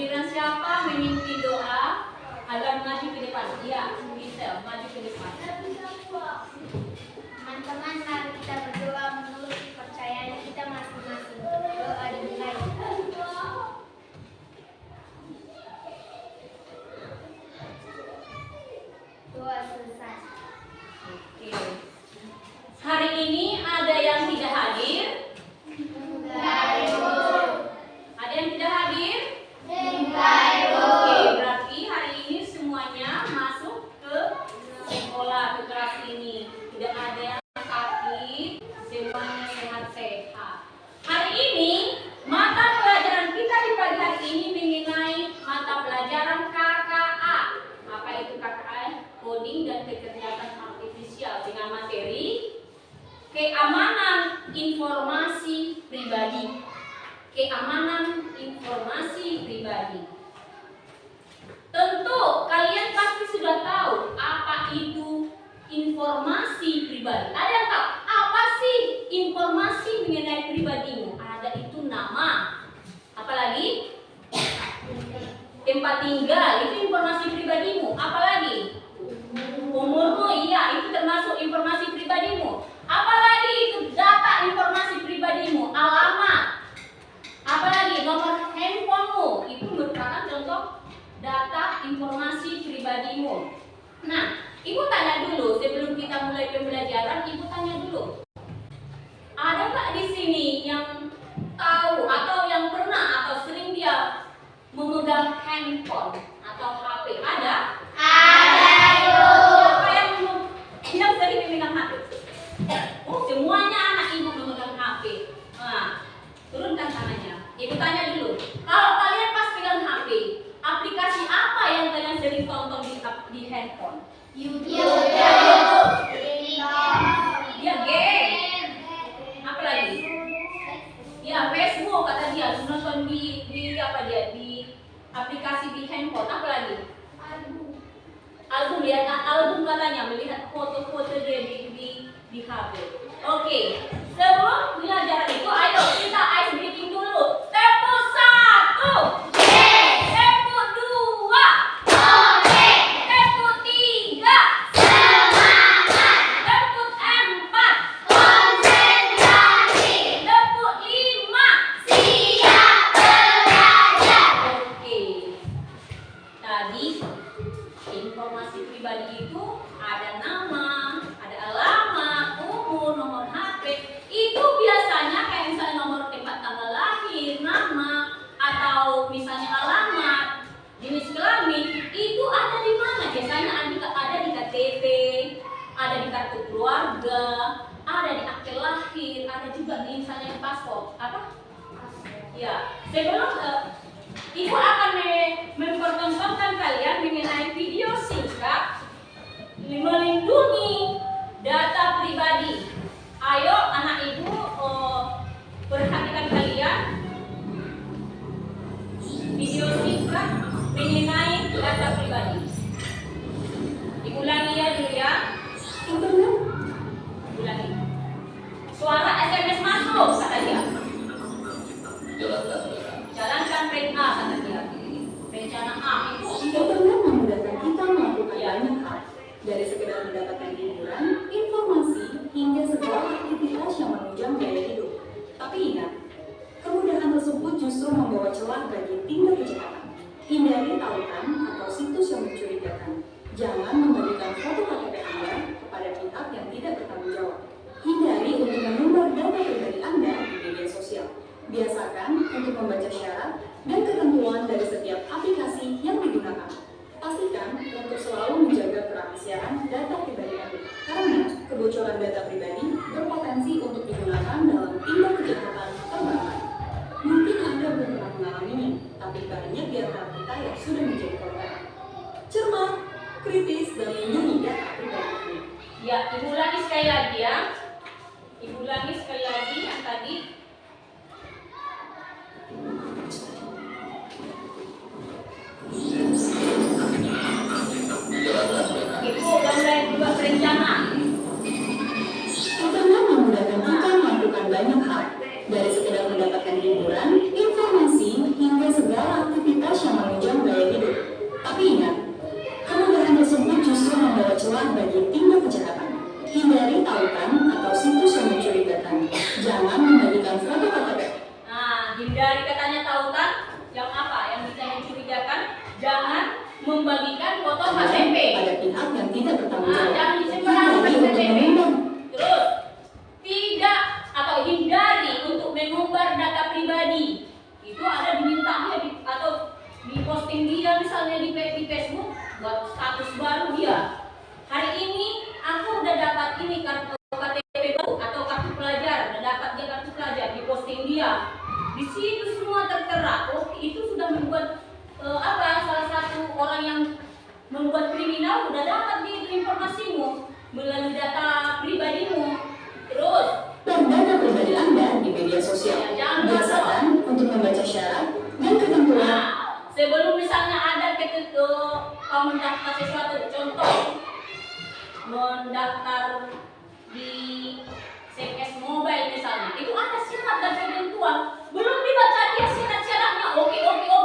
giliran siapa memimpin doa agar maju ke depan? Ya, bisa maju ke depan. Teman-teman, mari kita berdoa menurut kepercayaan kita masing-masing. Doa dimulai. Doa selesai. Oke. Hari ini ada yang tidak hadir? Enggak, Ibu. Ada yang tidak hadir? Enggak, Ibu. Oke, berarti hari ini semuanya masuk ke sekolah, ke kelas ini. Tidak ada yang sakit, semuanya sehat-sehat. Hari ini mata pelajaran kita di pagi hari ini mengenai mata pelajaran KKA. Apa itu KKA? Coding dan kecerdasan artifisial dengan materi keamanan informasi pribadi. Keamanan informasi pribadi. Tentu kalian pasti sudah tahu apa itu informasi pribadi. Ada yang tahu apa sih informasi mengenai pribadimu? Ada itu nama. Apalagi? Tempat tinggal, itu informasi pribadimu. Apalagi? Umurmu, iya, itu termasuk informasi pribadimu. Apalagi itu data informasi pribadimu, alamat. Apalagi nomor handphonemu, itu merupakan contoh data informasi pribadimu. Nah, Ibu tanya dulu sebelum kita mulai pembelajaran, Ibu tanya dulu. Ada nggak di sini yang tahu atau yang pernah atau sering dia memegang handphone atau HP? Ada? Ada, Ibu. Siapa yang sering memegang HP? Oh, semuanya anak Ibu memegang HP. Nah, turunkan tangannya. Ibu tanya dulu. Kalau kalian pas pegang HP, aplikasi apa yang kalian sering tonton di handphone? YouTube. Dia game. Apa lagi? Ya, Facebook kata dia. Nonton di apa dia? Di aplikasi di handphone. Apa lagi? Album, lihat album katanya, melihat foto-foto dia di HP. Oke, sebelum belajar itu, ayo kita ice breaking dulu. Tempo 1, tempo 2, tempo 3, tempo 4, tempo 5. Oke, tadi informasi pribadi itu ada nama, ada alamat, umur, nomor HP. Itu biasanya kayak misalnya nomor tempat tanggal lahir, nama, atau misalnya alamat, jenis kelamin, itu ada di mana? Biasanya ada di KTP, ada di kartu keluarga, ada di akte lahir, ada juga di misalnya di paspor. Apa? Ya, sebelum Ibu akan mempertontonkan kalian mengenai video singkat melindungi data pribadi. Ayo anak Ibu, perhatikan kalian video singkat mengenai data pribadi. Diulangi ya dulu ya. Ulangi. Suara SMS masuk kata dia. Jalankan rencana kata dia. Rencana A itu Internet memudahkan kita melakukan banyak hal, dari sekedar mendapatkan hiburan, informasi, hingga segala aktivitas yang menunjang gaya hidup. Tapi ingat, kemudahan tersebut justru membawa celah bagi tindak kejahatan. Hindari tautan atau situs yang mencurigakan. Jangan membagikan foto KTP Anda kepada pihak yang tidak bertanggung jawab. Hindari untuk menumbar data pribadi Anda di media sosial. Biasakan untuk membaca syarat dan ketentuan dari setiap aplikasi yang digunakan. Pastikan untuk selalu menjaga kerahasiaan data pribadi Anda, karena kebocoran data pribadi berpotensi untuk digunakan dalam tindak kejahatan perbankan. Mungkin Anda belum pernah mengalaminya, tapi banyak di antara kita yang sudah menjadi korban. Cermat, kritis, dan lindungi data pribadi Anda. ya, Ibu ulangi sekali lagi ya. Ibu ulangi sekali lagi yang tadi. Ibu mulai buat rencana. Internet memudahkan kita melakukan banyak hal, dari sekedar mendapatkan hiburan, informasi, hingga segala aktivitas yang KTP. pada pihak yang tidak bertanggung jawab. Jangan disembarangi Hindari untuk KTP. mengundang. Terus, tidak atau hindari untuk mengumbar data pribadi. Itu ada dimintanya atau diposting dia misalnya di Facebook buat status baru dia. Hari ini aku udah dapat ini kartu KTP baru atau kartu pelajar, udah dapat dia kartu pelajar, diposting dia. Di situ semua tertera. Oh, itu sudah membuat salah satu orang yang membuat kriminal udah dapat di informasimu melalui data pribadimu. Terus Dan data pribadi Anda di media sosial. Ya, jangan Biasakan untuk membaca syarat dan ketentuan. nah, sebelum misalnya ada kau mendaftar sesuatu, contoh mendaftar di CKS Mobile misalnya, itu ada syarat dan ketentuan. Belum dibaca dia syarat-syaratnya, oke,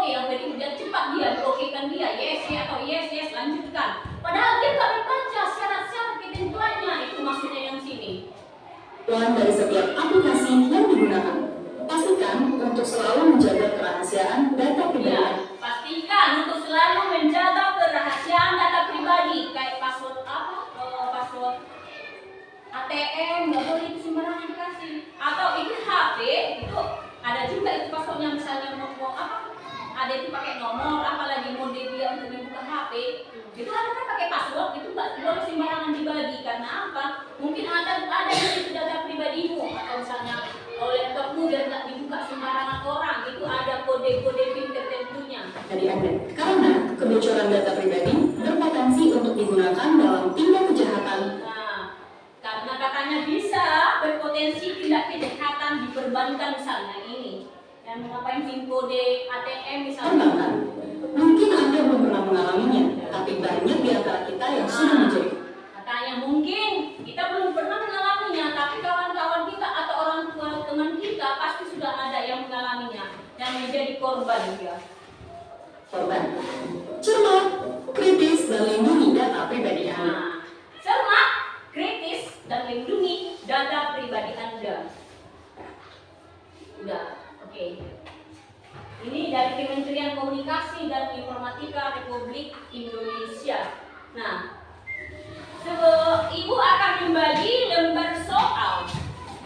yang penting dia cepat dia, okekan dia, yes atau yes, lanjutkan. Padahal dia nggak membaca syarat-syarat ketentuannya, itu maksudnya yang sini. Dan dari setiap aplikasi yang digunakan, pastikan untuk selalu menjaga kerahasiaan data pribadi. Ya, pastikan untuk selalu menjaga kerahasiaan data pribadi, kayak password password ATM, nggak boleh itu sembarangan dikasih. Atau itu HP, itu ada juga itu passwordnya, misalnya mau ada itu pakai nomor, apalagi mode dia untuk membuka HP, itu ada kan pakai password, itu nggak boleh sembarangan dibagi. Karena apa? Mungkin ada di situ data pribadimu, atau misalnya laptopmu biar nggak dibuka sembarangan orang, itu ada kode-kode PIN tertentunya. Dari Anda. Karena kebocoran data pribadi berpotensi untuk digunakan dalam tindak kejahatan. Nah, karena katanya bisa berpotensi tindak kejahatan diperbankan, misalnya ini yang ngapain PIN kode ATM misalnya. Perbankan. Mungkin Anda belum pernah mengalaminya, tapi banyak di antara kita yang sudah menjadi. Katanya mungkin kita belum pernah mengalaminya, tapi kawan-kawan kita atau orang tua teman kita pasti sudah ada yang mengalaminya dan menjadi korban dia. Korban. Cermat, kritis, dan lindungi data pribadi Anda. Nah, cermat, kritis, dan lindungi data pribadi Anda. Udah, oke. Ini dari Kementerian Komunikasi dan Informatika Republik Indonesia. Nah, Ibu akan membagi lembar soal.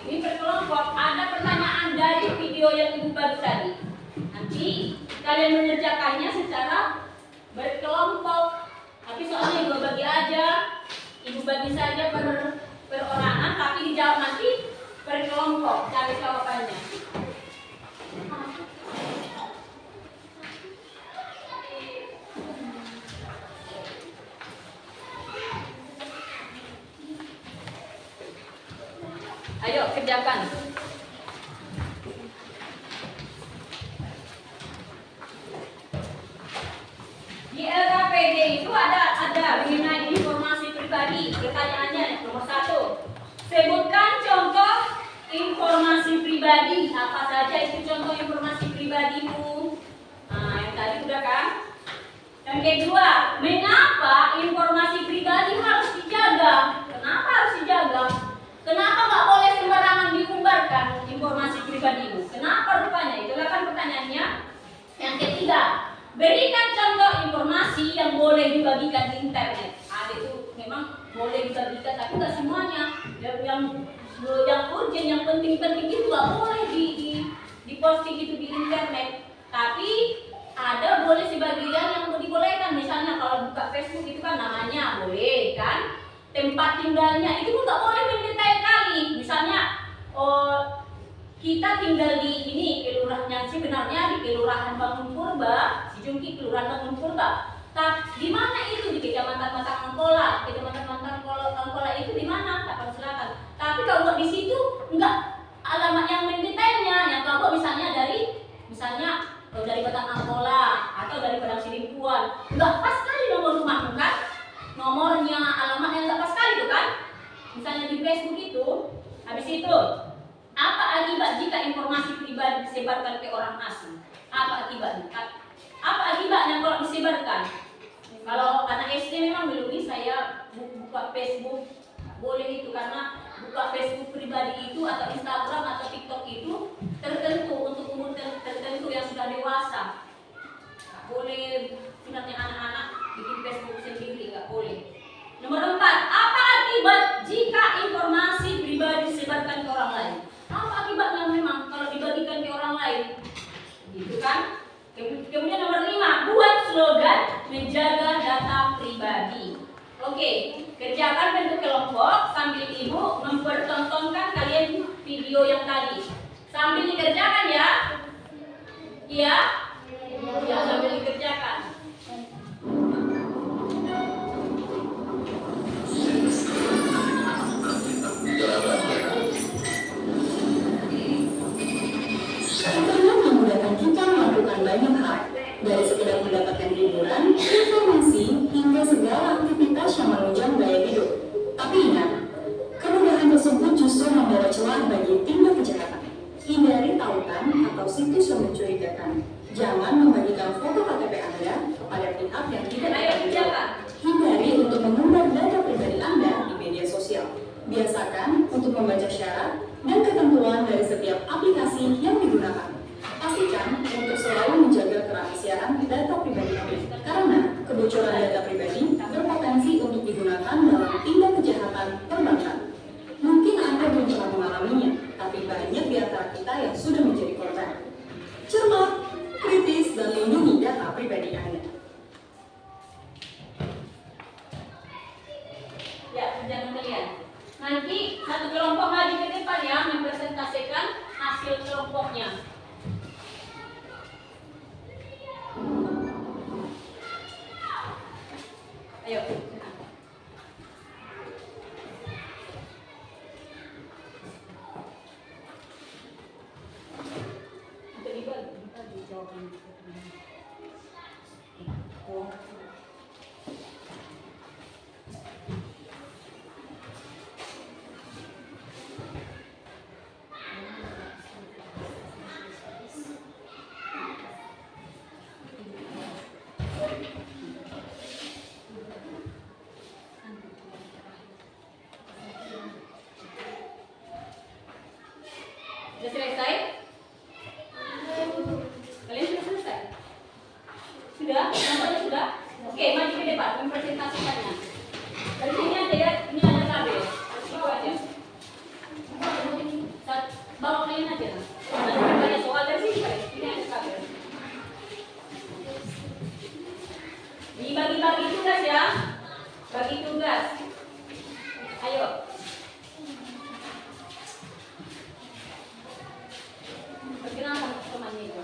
Ini berkelompok. Ada pertanyaan dari video yang Ibu bagi tadi. Nanti kalian mengerjakannya secara berkelompok. Tapi soalnya Ibu bagi aja, Ibu bagi saja perorangan, tapi dijawab nanti berkelompok. Cari jawabannya. Ayo kerjakan. Di LKPD itu ada mengenai informasi pribadi. Pertanyaannya nomor 1. Sebutkan contoh informasi pribadi. Apa saja itu contoh informasi pribadimu? Nah, yang tadi udah kan? Yang kedua, mengapa informasi pribadi harus dijaga? Kenapa harus dijaga? Kenapa nggak boleh sembarangan diumbarkan informasi pribadimu? Kenapa rupanya? Itulah kan pertanyaannya. Yang ketiga, berikan contoh informasi yang boleh dibagikan di internet. Ada itu memang boleh dibagikan, tapi nggak semuanya. Yang urgent, yang penting-penting itu nggak boleh di posting itu di internet. Tapi ada boleh sebagian yang dibolehkan. Misalnya kalau buka Facebook itu kan namanya boleh kan? Tempat tinggalnya itu pun nggak boleh mendetail kali. Misalnya, kita tinggal di ini kelurahan, sebenarnya di Kelurahan Bangun Purba, Sijungki Kelurahan Bangun Purba. Tapi di mana itu? Di Kecamatan Batang Angkola. Kecamatan Batang Angkola itu di mana? Tapan Selatan. Tapi kalau nggak di situ, nggak alamat yang mendetailnya. Yang kalau misalnya dari Batang Angkola atau dari Padang Sidimpuan, nggak pas kali nomor rumahmu kan? Nomornya, alamatnya nggak pas kali tuh kan? Misalnya di Facebook itu, habis itu apa akibat jika informasi pribadi disebarkan ke orang asing? Apa akibatnya? Apa akibatnya kalau disebarkan? Kalau anak SD memang belum bisa ya buka Facebook, boleh itu karena buka Facebook pribadi itu atau Instagram atau TikTok itu tertentu untuk umur tertentu yang sudah dewasa. Boleh sebenarnya anak-anak bikin Facebook sendiri. Nomor 4, apa akibat jika informasi pribadi disebarkan ke orang lain? Apa akibatnya memang kalau dibagikan ke orang lain? Gitu kan? Kemudian nomor 5, buat slogan menjaga data pribadi. Oke, kerjakan bentuk kelompok sambil ibu mempertontonkan kalian video yang tadi. Sambil dikerjakan ya. Iya? Ya, sambil dikerjakan. Internet memudahkan kita melakukan banyak hal, dari sekedar mendapatkan hiburan, informasi, hingga segala aktivitas yang menunjang gaya hidup. Tapi ingat, kemudahan tersebut justru membawa celah bagi tindak kejahatan. Hindari tautan atau situs yang mencurigakan. Jangan membagikan foto KTP Anda kepada pihak yang tidak bertanggung. Hindari untuk mengumbar data pribadi Anda di media sosial. Biasakan untuk membaca syarat dan ketentuan dari setiap aplikasi yang digunakan. Pastikan untuk selalu menjaga kerahasiaan data pribadi Anda, karena kebocoran data pribadi berpotensi untuk digunakan dalam tindak kejahatan perbankan. Mungkin Anda belum pernah mengalaminya, tapi banyak di antara kita yang sudah menjadi korban. Cermat, kritis, dan lindungi data pribadi Anda. Ya, jangan kalian. Nanti satu kelompok maju ke depan ya, mempresentasikan hasil kelompoknya. Ayo. Untuk dibagi jawaban. Sudah selesai? Kalian sudah selesai? Sudah? Nampaknya sudah? Oke, maju ke depan, mempresentasikannya. Dari sini aja ya, ini ada kabel. Itu aja. Bawa kalian aja. Nanti banyak soal dari sini, guys. Ini ada kabel. Dibagi-bagi tugas ya. Bagi tugas. Ayo. Perkenalkan temannya itu.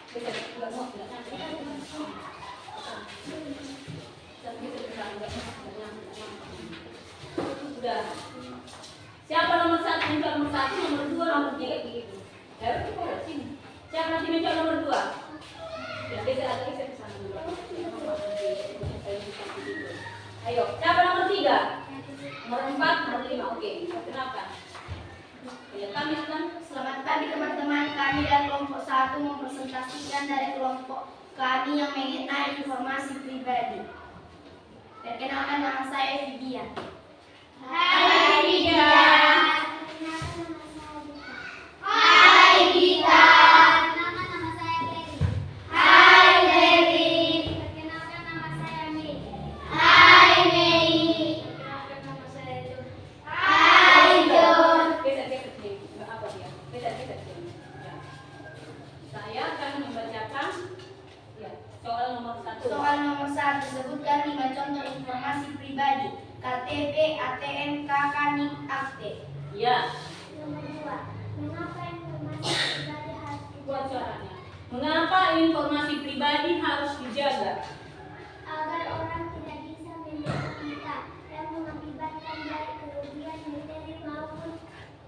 Bisa enggak mau enggak nanti. Sudah. Siapa nomor 1? Mencok nomor 1, nomor 2, nomor 3 begitu. Harus kita sini. Siapa nanti mencok nomor 2? Ya, geser lagi ke sana dulu. Ayo, siapa nomor 3? Nomor 4, nomor 5. Oke, perkenalkan. Ya, kami akan Selamat pagi teman-teman, kami dari kelompok 1 mempresentasikan dari kelompok kami yang mengenai informasi pribadi. Perkenalkan, nama saya Vidya. Hai Vidya. Hai Gita. Nama saya Berry. Hai Berry. Perkenalkan, nama saya Mei. Hai Mei. Perkenalkan, nama saya John. Hai John. geser-geser sini. Enggak apa dia. Geser-geser sini. Ya. Saya akan membacakan ya, soal nomor 1. Soal nomor 1, sebutkan 5 contoh informasi pribadi. KTP, ATM, KK, NIK, akte. Ya. Nomor 2, mengapa informasi pribadi harus Buat suaranya. Mengapa informasi pribadi harus dijaga? agar orang tidak bisa menipu kita dan mengakibatkan baik kerugian materi maupun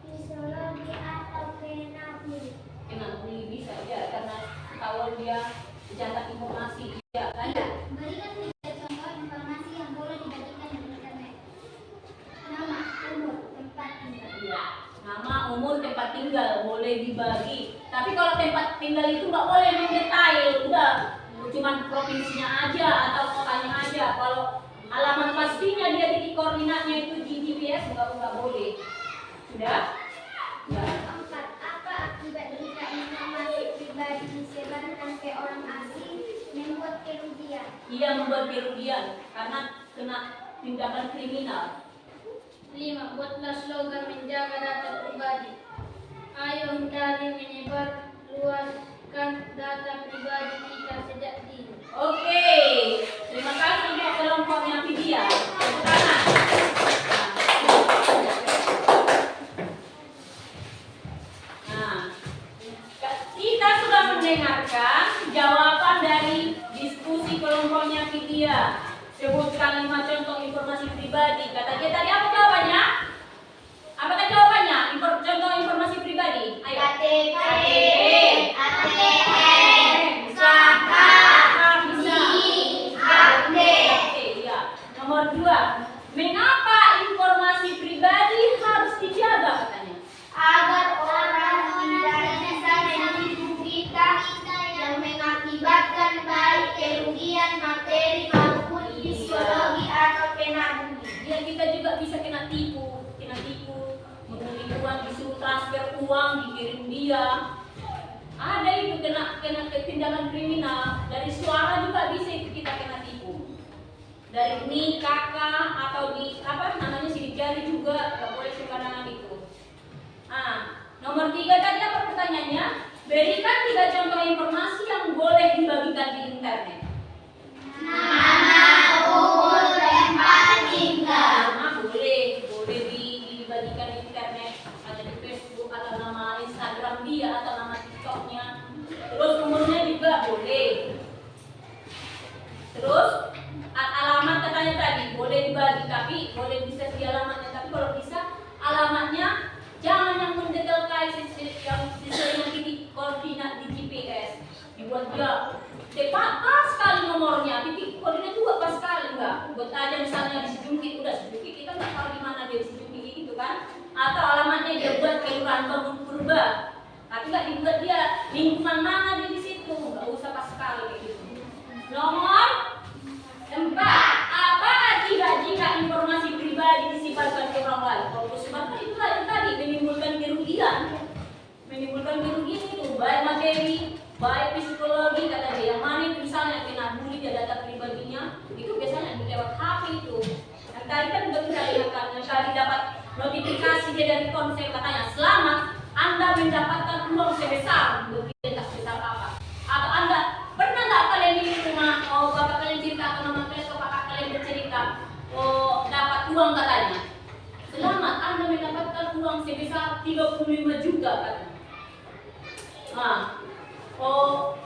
psikologi atau penabur. Kenapa bisa ya? Karena kalau dia mencatat informasi ya kan? Berikan 3 contoh informasi yang boleh dibagikan di internet. Nama, umur, tempat tinggal. Ya. Nama, umur, tempat tinggal boleh dibagi. Tapi kalau tempat tinggal itu nggak boleh mendetail, udah cuman provinsinya aja atau kotanya aja. Kalau alamat pastinya dia titik koordinatnya itu di GPS nggak boleh. Sudah? Ya. 4. Apa akibat jika informasi pribadi disebarkan ke orang asing membuat kerugian? ia membuat kerugian karena kena tindakan kriminal. 5. Buatlah slogan menjaga data pribadi. Ayo hindari menyebar luaskan data pribadi kita sejak dini. Oke, terima kasih untuk kelompoknya Vidya. Tepuk tangan. Nah, kita sudah mendengarkan jawaban dari diskusi kelompoknya Vidya. Sebutkan 5 contoh informasi pribadi. Kata dia tadi apa jawabannya? Apa tadi jawabannya? Contoh informasi pribadi. Ayo. KTP, ATM, zakat, NIK, update. ya. Nomor 2. Mengapa informasi pribadi harus dijaga katanya? Agar orang tidak bisa menipu kita yang mengakibatkan baik kerugian materi maupun psikologi atau kena bully. Biar kita juga bisa kena tipu, mengundi uang, disuruh transfer uang, dikirim dia. Ada itu kena tindakan kriminal. Dari suara juga bisa itu kita kena tipu. Dari NIK, kakak atau di apa namanya sidik jari juga nggak boleh sembarangan itu. Nomor 3 tadi apa pertanyaannya? Berikan 3 contoh informasi yang boleh dibagikan di internet. Nama, umur, tempat tinggal. Nama boleh dibagikan di internet, ada di Facebook atau nama Instagram dia atau nama TikToknya. Terus umurnya juga boleh. Terus alamat katanya tadi boleh dibagi, tapi boleh bisa di alamatnya, tapi kalau bisa alamatnya jangan yang mendetailkan yang sesuai dengan titik koordinat di GPS. Dibuat dia pas sekali nomornya, titik koordinat juga pas sekali enggak. Buat aja misalnya di Sejungkit, udah Sejungkit kita nggak tahu di mana dia di Sejungkit gitu kan. Atau alamatnya dia buat kelurahan Bangun Purba, tapi nggak dibuat dia lingkungan mana dia di situ, nggak usah pas sekali kayak gitu. Nomor 4. Apa akibat jika informasi pribadi disebarkan ke orang lain? Kalau disebarkan itu yang tadi menimbulkan kerugian itu baik materi, baik psikologi kata dia. Yang mana itu misalnya kena bully dia data pribadinya, itu biasanya lewat HP itu. Yang tadi kan juga kita lihatkan, yang tadi dapat notifikasi dia dari Ponsel katanya, selamat Anda mendapatkan uang sebesar, begitu sebesar apa? Atau Anda pernah nggak kalian di rumah, bapak kalian cerita atau mama kalian atau kakak kalian bercerita, dapat uang katanya, selamat Anda mendapatkan uang sebesar 35 juta katanya.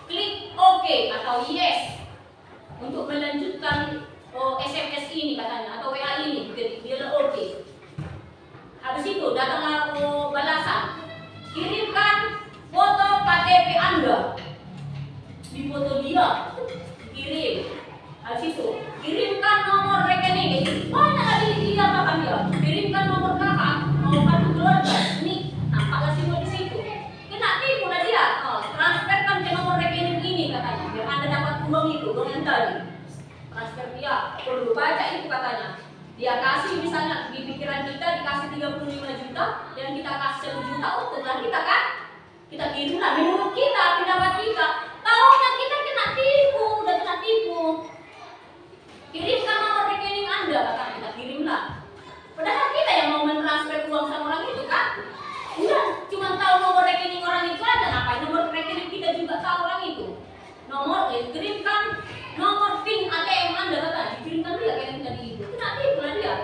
Klik OK atau yes untuk melanjutkan SMS ini katanya atau WA ini, dia OK. Habis itu datanglah balasan, kirimkan foto KTP Anda, di foto dia kirim. Habis itu kirimkan nomor rekening, banyak kali dia makan dia, kirimkan nomor kakak, kartu keluarga, ini nampaklah semua di situ. Kena tipu lah dia. Transferkan ke nomor rekening ini katanya, biar Anda dapat uang itu, uang yang tadi. Transfer dia, perlu baca itu katanya. Dia kasih misalnya di pikiran kita dikasih 35 juta, yang kita kasih 1 juta untunglah kita kan? Kita kirimlah menurut kita, pendapat kita. Tahunya kita kena tipu, udah kena tipu. Kirimkan nomor rekening Anda, kata kita kirimlah. Padahal kita yang mau mentransfer uang sama orang itu kan? Udah, cuma tahu nomor rekening orang itu aja, ngapain nomor rekening kita juga tahu orang itu. Nomor, kirimkan nomor PIN ATM Anda, kata dikirimkan dia kayak tadi itu. Kena tipu lah dia.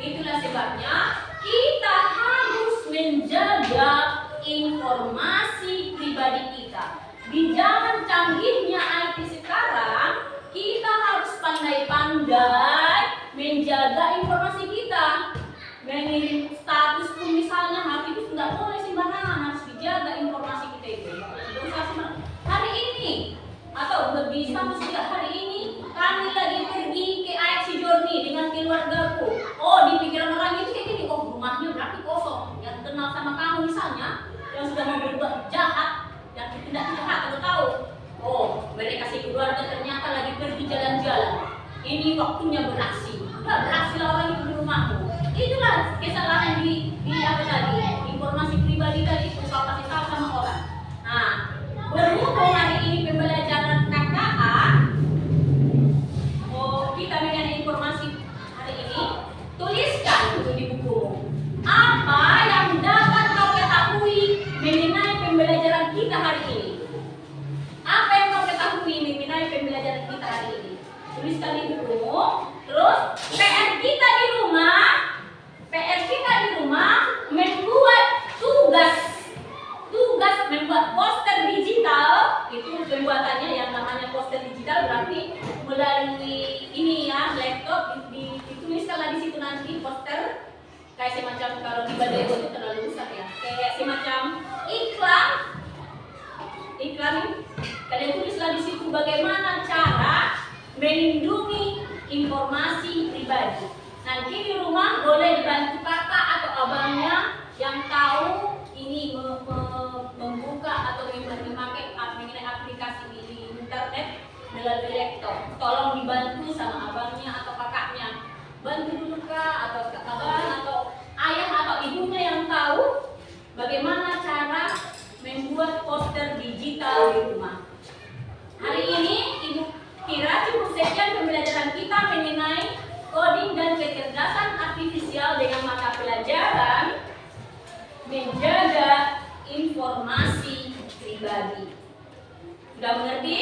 Itulah sebabnya kita harus menjaga informasi pribadi kita. Di zaman canggihnya IT sekarang, kita harus pandai-pandai menjaga informasi kita. Mengirim status pun misalnya hari itu tidak boleh sembarangan, harus dijaga informasi kita itu. Tidak usah sembarangan. Hari ini atau bisa mesti hari ini kami lagi pergi ke AFC Journey dengan keluargaku. Di pikiran orang itu kayak gini, rumahnya berarti kosong. Yang kenal sama kamu misalnya, yang sudah mau berbuat jahat, yang tidak jahat atau tahu. Mereka si keluarga ternyata lagi pergi jalan-jalan. Ini waktunya beraksi. Udah beraksi lah orang itu di rumahmu. Itulah kesalahan di apa tadi, informasi pribadi tadi itu kau kasih tahu sama orang. Nah, berhubung hari ini pembelajaran KKA, tuliskan di buku. Terus PR kita di rumah membuat tugas membuat poster digital. Itu pembuatannya yang namanya poster digital, berarti melalui ini ya, laptop, dituliskanlah di situ nanti poster kayak semacam, kalau di Badeo itu terlalu besar ya, kayak semacam iklan. Kalian tulislah di situ bagaimana cara melindungi informasi pribadi. Nanti di rumah boleh dibantu kakak atau abangnya yang tahu ini membuka atau memakai aplikasi di internet melalui laptop. Tolong dibantu sama abangnya atau kakaknya. Bantu dulu kak, atau abang atau ayah atau ibunya yang tahu bagaimana cara membuat poster digital di rumah. Hari ini Ibu kira cukup sekian pembelajaran kita mengenai coding dan kecerdasan artifisial dengan mata pelajaran menjaga informasi pribadi. Sudah mengerti?